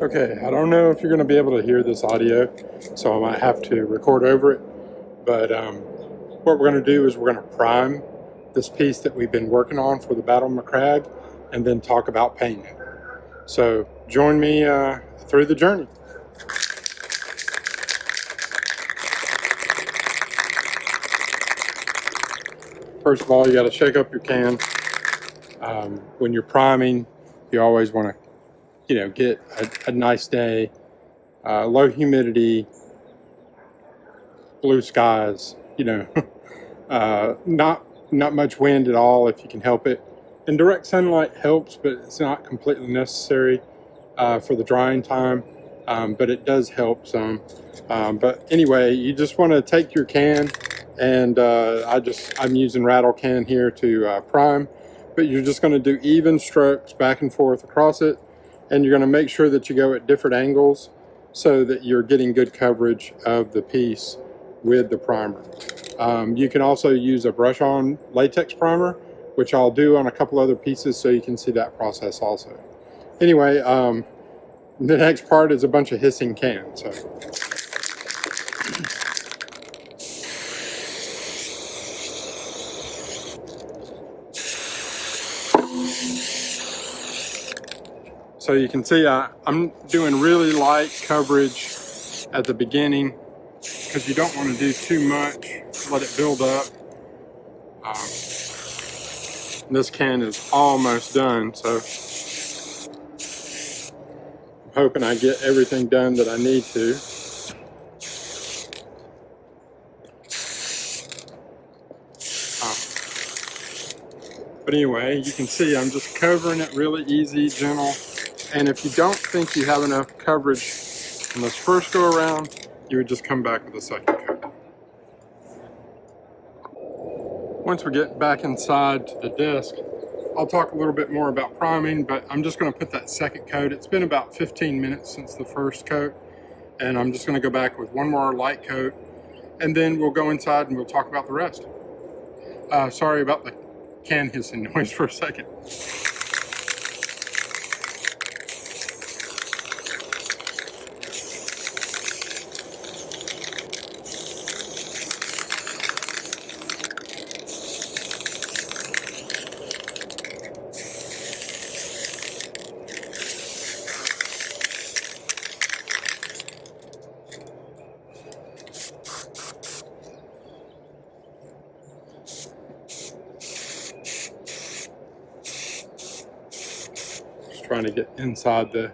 Okay, I don't know if you're going to be able to hear this audio, so I might have to record over it. But what we're going to do is we're going to prime this piece that we've been working on for the Battle MaCragge, and then talk about painting it. So join me through the journey. First of all, you got to shake up your can. When you're priming, you always want to get a nice day, low humidity, blue skies, not much wind at all if you can help it. And direct sunlight helps, but it's not completely necessary for the drying time, but it does help some. But anyway, you just want to take your can, and I'm using rattle can here to prime, but you're just going to do even strokes back and forth across it. And you're going to make sure that you go at different angles so that you're getting good coverage of the piece with the primer. You can also use a brush-on latex primer, which I'll do on a couple other pieces so you can see that process also. Anyway, the next part is a bunch of hissing cans. So you can see I'm doing really light coverage at the beginning because you don't want to do too much, let it build up. This can is almost done, so I'm hoping I get everything done that I need to. But anyway, you can see I'm just covering it really easy, gentle. And if you don't think you have enough coverage in this first go around, you would just come back with a second coat. Once we get back inside to the disc, I'll talk a little bit more about priming, but I'm just going to put that second coat. It's been about 15 minutes since the first coat, and I'm just going to go back with one more light coat, and then we'll go inside and we'll talk about the rest. Sorry about the can hissing noise for a second. Trying to get inside the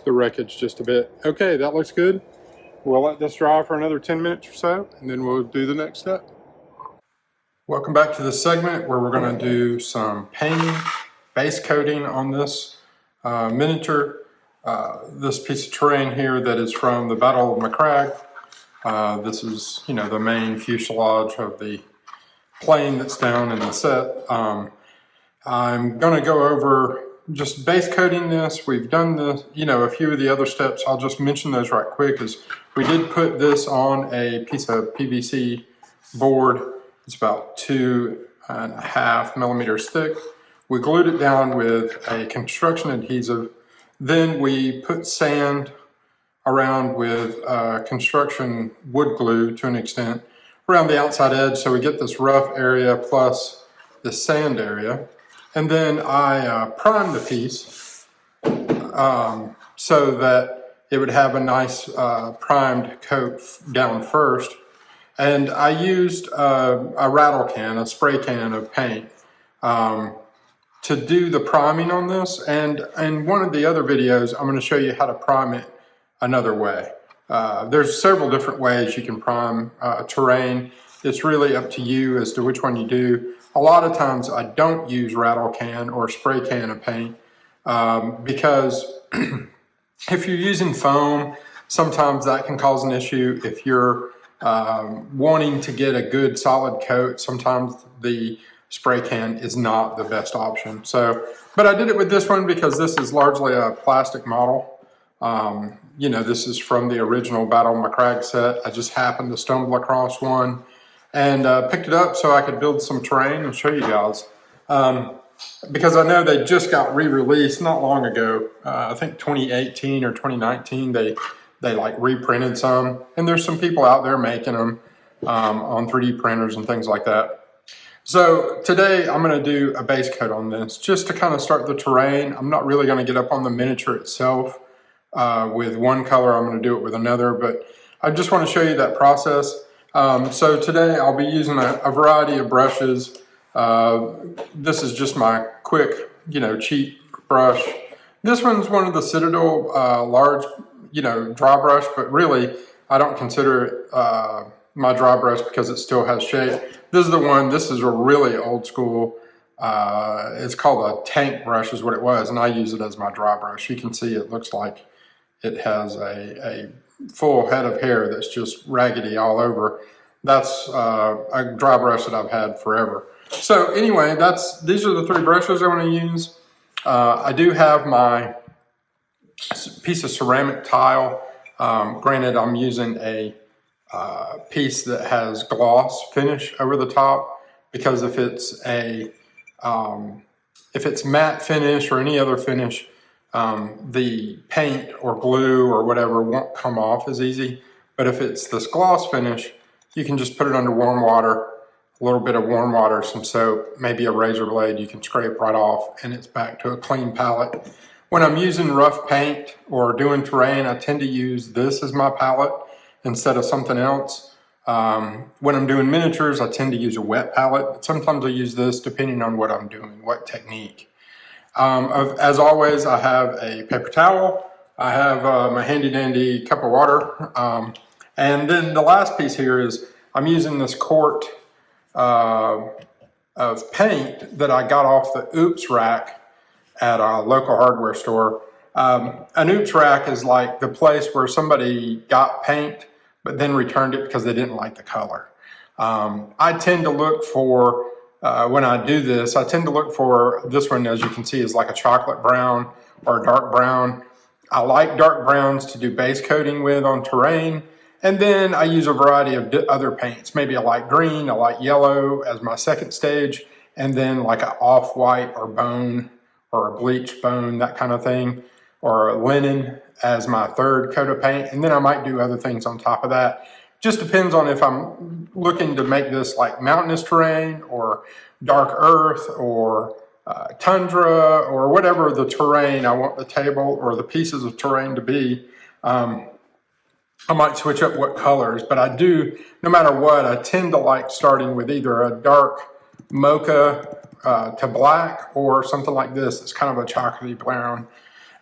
wreckage just a bit. Okay, that looks good. We'll let this dry for another 10 minutes or so, and then we'll do the next step. Welcome back to this segment where we're going to do some painting, base coating on this miniature, this piece of terrain here that is from the Battle of MaCragge. This is, the main fuselage of the plane that's down in the set. I'm going to go over just base coating this. We've done the, a few of the other steps. I'll just mention those right quick, as we did put this on a piece of PVC board. It's about 2.5 millimeters thick. We glued it down with a construction adhesive. Then we put sand around with construction wood glue to an extent around the outside edge, so we get this rough area plus the sand area. And then I primed the piece so that it would have a nice primed coat down first. And I used a rattle can, a spray can of paint, to do the priming on this. And in one of the other videos, I'm going to show you how to prime it another way. There's several different ways you can prime terrain. It's really up to you as to which one you do. A lot of times I don't use rattle can or spray can of paint because if you're using foam, sometimes that can cause an issue. If you're wanting to get a good solid coat, sometimes the spray can is not the best option. But I did it with this one because this is largely a plastic model. This is from the original Battle MaCragge set. I just happened to stumble across one and picked it up so I could build some terrain and show you guys. because I know they just got re-released not long ago. I think 2018 or 2019, they like reprinted some, and there's some people out there making them on 3D printers and things like that. So today I'm going to do a base coat on this just to kind of start the terrain. I'm not really going to get up on the miniature itself with one color. I'm going to do it with another, but I just want to show you that process. So today I'll be using a variety of brushes. This is just my quick, cheap brush. This one's one of the Citadel large, dry brush, but really I don't consider it my dry brush because it still has shape. This is the one, this is a really old school, it's called a tank brush is what it was, and I use it as my dry brush. You can see it looks like it has a full head of hair that's just raggedy all over. That's a dry brush that I've had forever. So anyway, these are the three brushes I want to use. I do have my piece of ceramic tile. Granted, I'm using a piece that has gloss finish over the top, because if it's matte finish or any other finish, the paint or glue or whatever won't come off as easy. But if it's this gloss finish, you can just put it under warm water, a little bit of warm water, some soap, maybe a razor blade, you can scrape right off and it's back to a clean palette. When I'm using rough paint or doing terrain, I tend to use this as my palette instead of something else. When I'm doing miniatures, I tend to use a wet palette, but sometimes I use this depending on what I'm doing, what technique. As always, I have a paper towel. I have my handy dandy cup of water. And then the last piece here is I'm using this quart of paint that I got off the Oops rack at a local hardware store. An Oops rack is like the place where somebody got paint but then returned it because they didn't like the color. I tend to look for, when I do this, I tend to look for, this one as you can see is like a chocolate brown or a dark brown. I like dark browns to do base coating with on terrain. And then I use a variety of other paints, maybe a light green, a light yellow as my second stage, and then like an off-white or bone or a bleached bone, that kind of thing, or a linen as my third coat of paint. And then I might do other things on top of that. Just depends on if I'm looking to make this like mountainous terrain or dark earth or tundra or whatever the terrain I want the table or the pieces of terrain to be. I might switch up what colors, but I do, no matter what, I tend to like starting with either a dark mocha to black or something like this. It's kind of a chocolatey brown.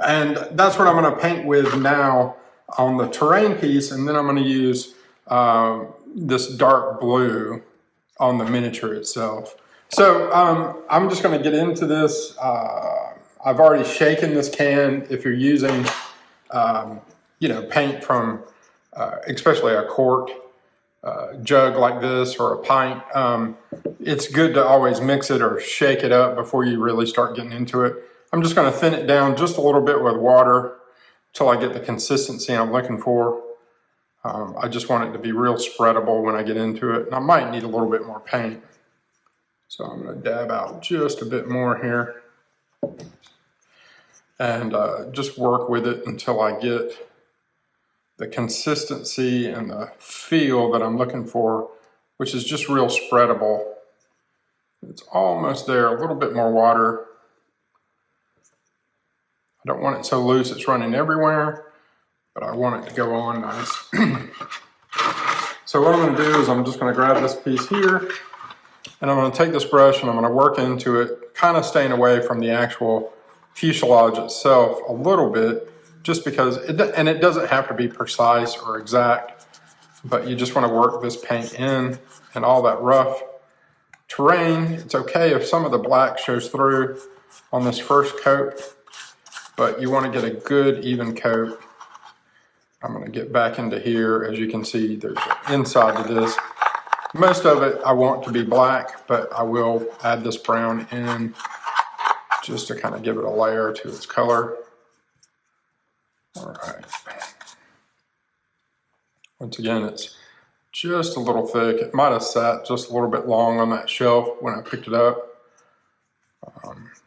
And that's what I'm going to paint with now on the terrain piece, and then I'm going to use this dark blue on the miniature itself. So I'm just going to get into this. I've already shaken this can. If you're using, paint from especially a quart jug like this or a pint, it's good to always mix it or shake it up before you really start getting into it. I'm just going to thin it down just a little bit with water till I get the consistency I'm looking for. I just want it to be real spreadable when I get into it, and I might need a little bit more paint. So I'm going to dab out just a bit more here and just work with it until I get the consistency and the feel that I'm looking for, which is just real spreadable. It's almost there, a little bit more water. I don't want it so loose it's running everywhere, but I want it to go on nice. So what I'm going to do is I'm just going to grab this piece here, and I'm going to take this brush and I'm going to work into it, kind of staying away from the actual fuselage itself a little bit, just because it doesn't have to be precise or exact, but you just want to work this paint in and all that rough terrain. It's okay if some of the black shows through on this first coat, but you want to get a good even coat. I'm going to get back into here. As you can see, there's an inside to this. Most of it I want to be black, but I will add this brown in just to kind of give it a layer to its color. All right. Once again, it's just a little thick. It might have sat just a little bit long on that shelf when I picked it up.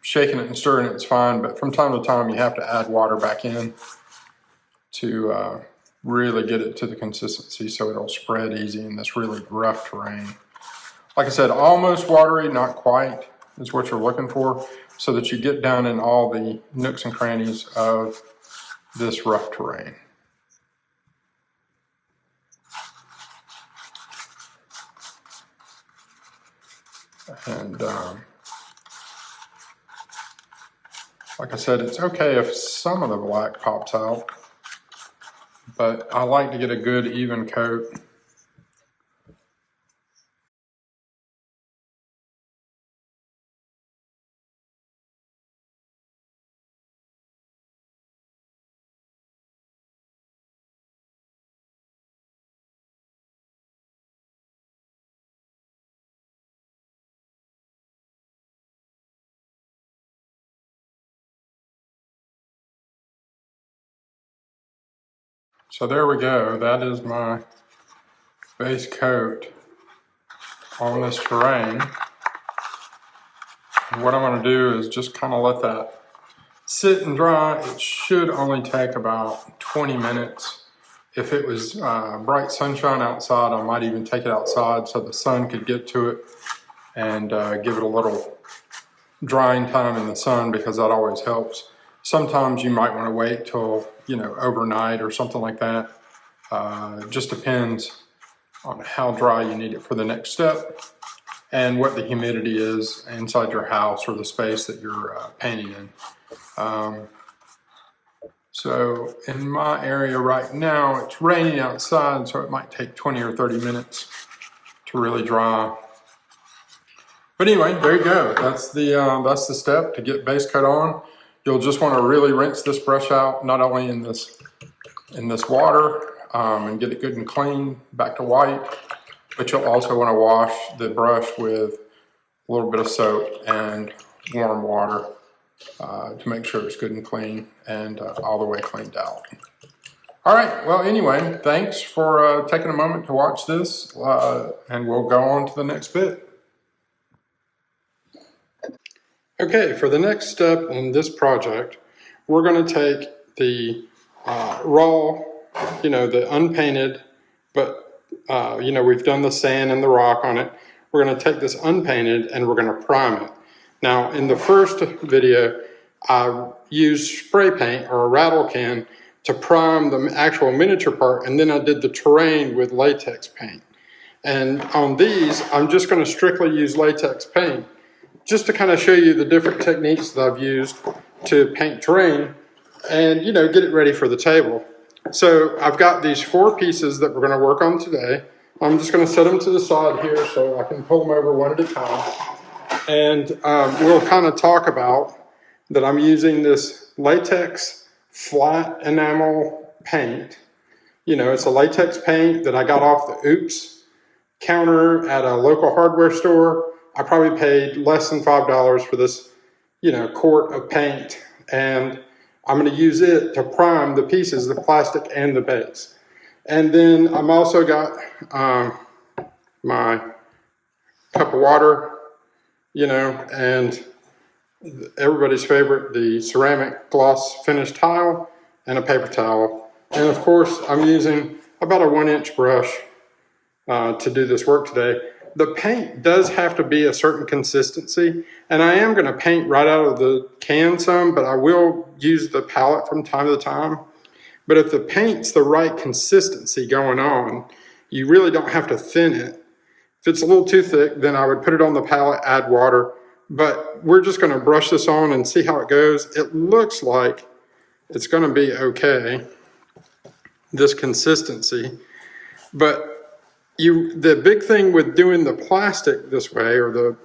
Shaking it and stirring it's fine, but from time to time you have to add water back in to really get it to the consistency so it'll spread easy in this really rough terrain. Like I said, almost watery, not quite, is what you're looking for, so that you get down in all the nooks and crannies of this rough terrain. And like I said, it's okay if some of the black pops out, but I like to get a good even coat. So there we go. That is my base coat on this terrain. And what I'm going to do is just kind of let that sit and dry. It should only take about 20 minutes. If it was bright sunshine outside, I might even take it outside so the sun could get to it and give it a little drying time in the sun, because that always helps. Sometimes you might want to wait till, you know, overnight or something like that. It just depends on how dry you need it for the next step and what the humidity is inside your house or the space that you're painting in. So in my area right now, it's raining outside, so it might take 20 or 30 minutes to really dry. But anyway, there you go. That's the step to get base coat on. You'll just want to really rinse this brush out, not only in this water, and get it good and clean back to white, but you'll also want to wash the brush with a little bit of soap and warm water to make sure it's good and clean and all the way cleaned out. All right, well, anyway, thanks for taking a moment to watch this, and we'll go on to the next bit. Okay, for the next step in this project, we're going to take the raw, you know, the unpainted, but, you know, we've done the sand and the rock on it. We're going to take this unpainted and we're going to prime it. Now, in the first video, I used spray paint or a rattle can to prime the actual miniature part, and then I did the terrain with latex paint. And on these, I'm just going to strictly use latex paint, just to kind of show you the different techniques that I've used to paint terrain and, you know, get it ready for the table. So I've got these 4 pieces that we're going to work on today. I'm just going to set them to the side here so I can pull them over one at a time. And we'll kind of talk about that I'm using this latex flat enamel paint. You know, it's a latex paint that I got off the Oops counter at a local hardware store. I probably paid less than $5 for this, you know, quart of paint, and I'm going to use it to prime the pieces, the plastic and the base. And then I'm also got my cup of water, you know, and everybody's favorite, the ceramic gloss finish tile and a paper towel. And of course, I'm using about a 1-inch brush to do this work today. The paint does have to be a certain consistency, and I am going to paint right out of the can some, but I will use the palette from time to time. But if the paint's the right consistency going on, you really don't have to thin it. If it's a little too thick, then I would put it on the palette, add water. But we're just going to brush this on and see how it goes. It looks like it's going to be okay, this consistency. But the big thing with doing the plastic this way or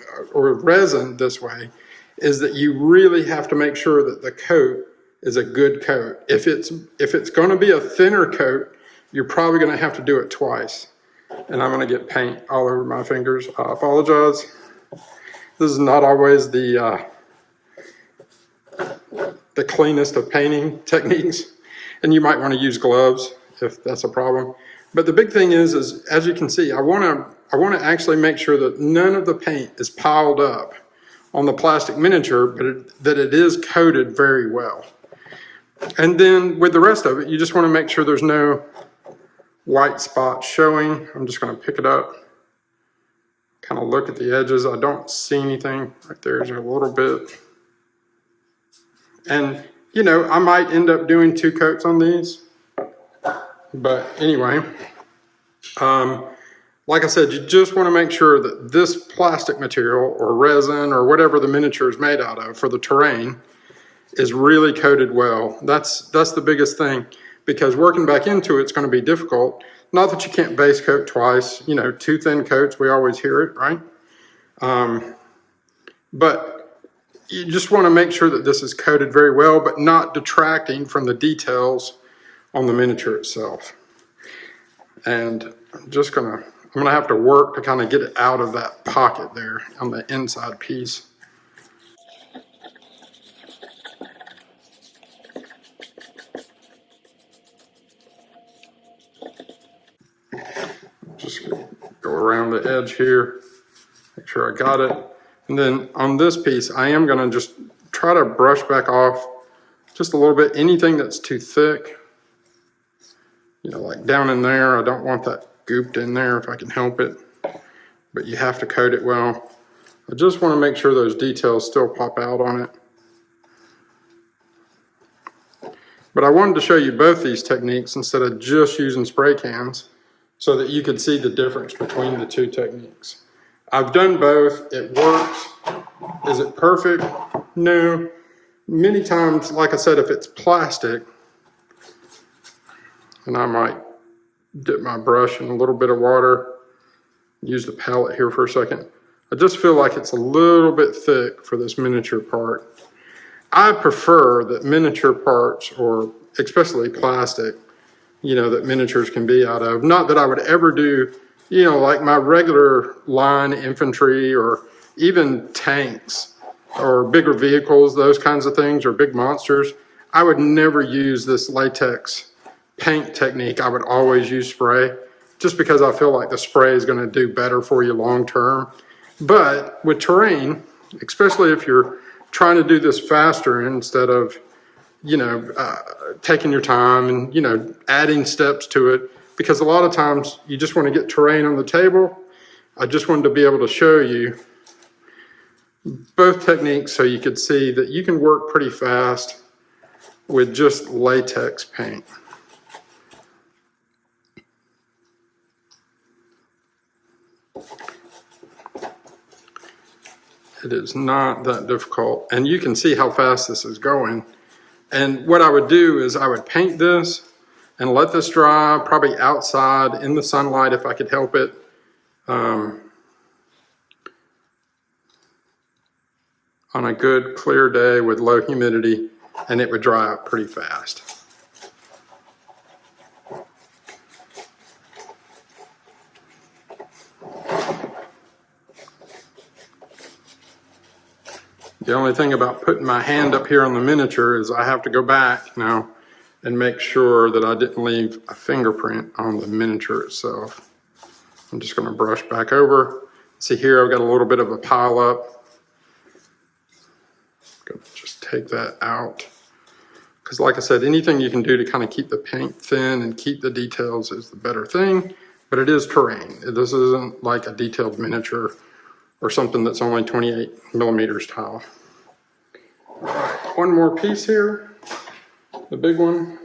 resin this way is that you really have to make sure that the coat is a good coat. If it's going to be a thinner coat, you're probably going to have to do it twice. And I'm going to get paint all over my fingers. I apologize. This is not always the cleanest of painting techniques, and you might want to use gloves if that's a problem. But the big thing is as you can see, I want to actually make sure that none of the paint is piled up on the plastic miniature, but that it is coated very well. And then with the rest of it, you just want to make sure there's no white spots showing. I'm just going to pick it up, kind of look at the edges. I don't see anything. Right there's a little bit. And, you know, I might end up doing 2 coats on these. But anyway, like I said, you just want to make sure that this plastic material or resin or whatever the miniature is made out of for the terrain is really coated well. That's the biggest thing, because working back into it's going to be difficult. Not that you can't base coat twice, you know, 2 thin coats, we always hear it, right? But you just want to make sure that this is coated very well, but not detracting from the details on the miniature itself. And I'm gonna have to work to kind of get it out of that pocket there on the inside piece. Just go around the edge here, make sure I got it. And then on this piece, I am gonna just try to brush back off just a little bit, anything that's too thick. You know, like down in there, I don't want that gooped in there if I can help it, but you have to coat it well. I just want to make sure those details still pop out on it. But I wanted to show you both these techniques instead of just using spray cans so that you could see the difference between the 2 techniques. I've done both, it works. Is it perfect? No. Many times, like I said, if it's plastic, and I might dip my brush in a little bit of water, use the palette here for a second. I just feel like it's a little bit thick for this miniature part. I prefer that miniature parts, or especially plastic, you know, that miniatures can be out of. Not that I would ever do, you know, like my regular line infantry or even tanks or bigger vehicles, those kinds of things, or big monsters. I would never use this latex paint technique. I would always use spray, just because I feel like the spray is going to do better for you long term. But with terrain, especially if you're trying to do this faster instead of, you know, taking your time and, you know, adding steps to it, because a lot of times you just want to get terrain on the table. I just wanted to be able to show you both techniques so you could see that you can work pretty fast with just latex paint. It is not that difficult, and you can see how fast this is going. And what I would do is I would paint this and let this dry, probably outside in the sunlight if I could help it. On a good clear day with low humidity, and it would dry up pretty fast. The only thing about putting my hand up here on the miniature is I have to go back now and make sure that I didn't leave a fingerprint on the miniature itself. I'm just going to brush back over. See here, I've got a little bit of a pile up. Just take that out. Because like I said, anything you can do to kind of keep the paint thin and keep the details is the better thing. But it is terrain. This isn't like a detailed miniature or something that's only 28 millimeters tall. All right, one more piece here, the big one.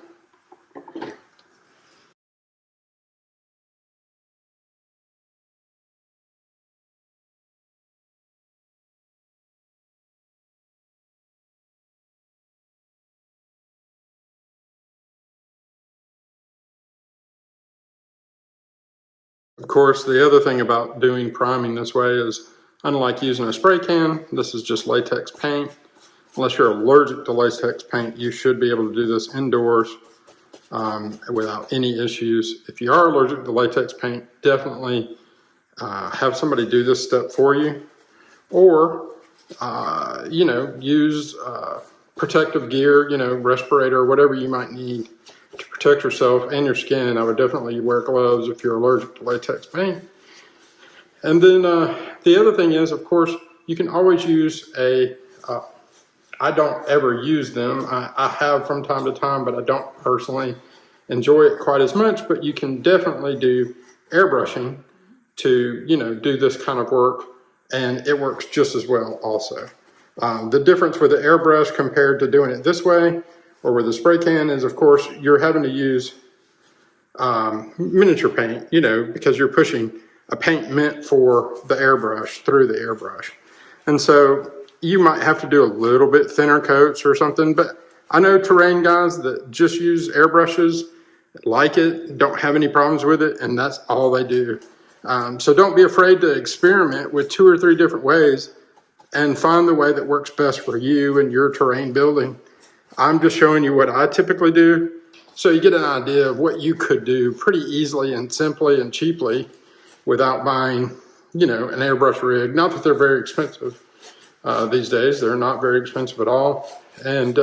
Of course, the other thing about doing priming this way is, unlike using a spray can, this is just latex paint. Unless you're allergic to latex paint, you should be able to do this indoors without any issues. If you are allergic to latex paint, definitely have somebody do this step for you. Or, you know, use protective gear, you know, respirator, whatever you might need to protect yourself and your skin. And I would definitely wear gloves if you're allergic to latex paint. And then the other thing is, of course, you can always use a, I don't ever use them. I have from time to time, but I don't personally enjoy it quite as much, but you can definitely do airbrushing to, you know, do this kind of work, and it works just as well also. The difference with the airbrush compared to doing it this way or with a spray can is, of course, you're having to use miniature paint, you know, because you're pushing a paint meant for the airbrush through the airbrush. And so you might have to do a little bit thinner coats or something, but I know terrain guys that just use airbrushes, like it, don't have any problems with it, and that's all they do. So don't be afraid to experiment with 2 or 3 different ways and find the way that works best for you and your terrain building. I'm just showing you what I typically do, so you get an idea of what you could do pretty easily and simply and cheaply without buying, you know, an airbrush rig. Not that they're very expensive these days. They're not very expensive at all. And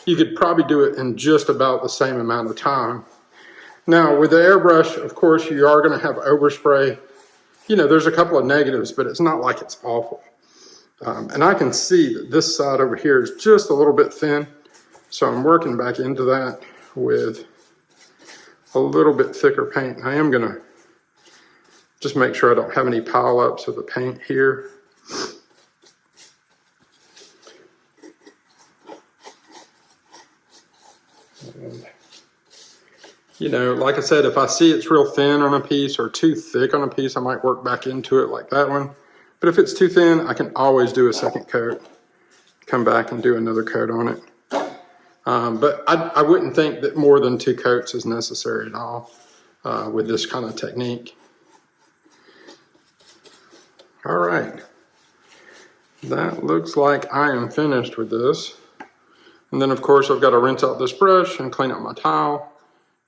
you could probably do it in just about the same amount of time. Now, with the airbrush, of course, you are going to have overspray. You know, there's a couple of negatives, but it's not like it's awful. And I can see that this side over here is just a little bit thin. So I'm working back into that with a little bit thicker paint. I am going to just make sure I don't have any pile-ups of the paint here. And, you know, like I said, if I see it's real thin on a piece or too thick on a piece, I might work back into it like that one. But if it's too thin, I can always do a second coat, come back and do another coat on it. But I wouldn't think that more than 2 coats is necessary at all with this kind of technique. All right, that looks like I am finished with this. And then of course I've got to rinse out this brush and clean up my towel,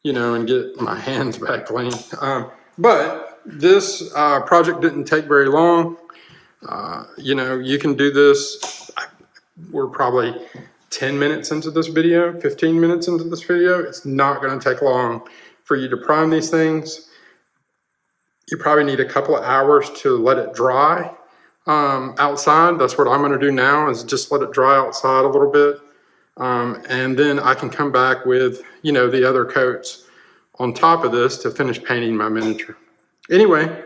you know, and get my hands back clean. But this project didn't take very long. You know, you can do this. We're probably 10 minutes into this video, 15 minutes into this video. It's not going to take long for you to prime these things. You probably need a couple of hours to let it dry outside. That's what I'm going to do now, is just let it dry outside a little bit. And then I can come back with, you know, the other coats on top of this to finish painting my miniature. Anyway,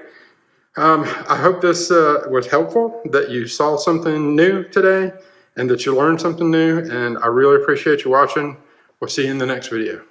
I hope this was helpful, that you saw something new today and that you learned something new. And I really appreciate you watching. We'll see you in the next video.